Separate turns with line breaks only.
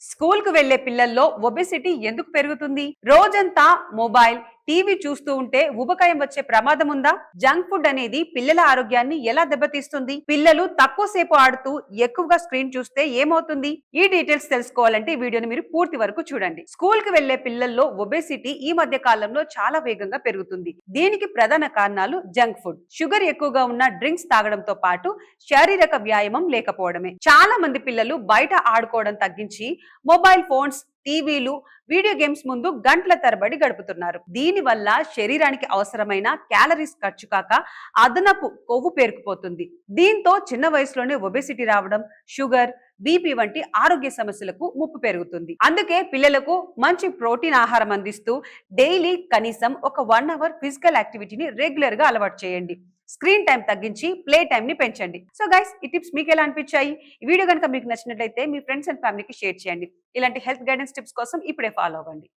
School కు వెళ్లే పిల్లల్లో ఒబెసిటీ ఎందుకు పెరుగుతుంది? రోజంతా మొబైల్, టీవీ చూస్తూ ఉంటే ఉబకాయం వచ్చే ప్రమాదం ఉందా? జంక్ ఫుడ్ అనేది పిల్లల ఆరోగ్యాన్ని ఎలా దెబ్బతీస్తుంది? పిల్లలు తక్కువ సేపు ఆడుతూ ఎక్కువగా స్క్రీన్ చూస్తే ఏమవుతుంది? ఈ డీటెయిల్స్ తెలుసుకోవాలంటే ఈ వీడియోని మీరు పూర్తి వరకు చూడండి. స్కూల్ కు వెళ్లే పిల్లల్లో ఒబెసిటీ ఈ మధ్య కాలంలో చాలా వేగంగా పెరుగుతుంది. దీనికి ప్రధాన కారణాలు జంక్ ఫుడ్, షుగర్ ఎక్కువగా ఉన్న డ్రింక్స్ తాగడంతో పాటు శారీరక వ్యాయామం లేకపోవడమే. చాలా మంది పిల్లలు బయట ఆడుకోవడం తగ్గించి మొబైల్ ఫోన్స్, టీవీలు, వీడియో గేమ్స్ ముందు గంటల తరబడి గడుపుతున్నారు. దీని వల్ల శరీరానికి అవసరమైన క్యాలరీస్ ఖర్చు కాక అదనపు కొవ్వు పేరుకుపోతుంది. దీంతో చిన్న వయసులోనే ఒబెసిటీ రావడం, షుగర్, బీపీ వంటి ఆరోగ్య సమస్యలకు ముప్పు పెరుగుతుంది. అందుకే పిల్లలకు మంచి ప్రోటీన్ ఆహారం అందిస్తూ డైలీ కనీసం ఒక 1 అవర్ ఫిజికల్ యాక్టివిటీని రెగ్యులర్ గా అలవాటు చేయండి. స్క్రీన్ టైం తగ్గించి ప్లే టైం ని పెంచండి. సో గైస్, ఈ టిప్స్ మీకు ఎలా అనిపించాయి? ఈ వీడియో కనుక మీకు నచ్చినట్లయితే మీ ఫ్రెండ్స్ అండ్ ఫ్యామిలీకి షేర్ చేయండి. ఇలాంటి హెల్త్ గైడెన్స్ టిప్స్ కోసం ఇప్పుడే ఫాలో అవ్వండి.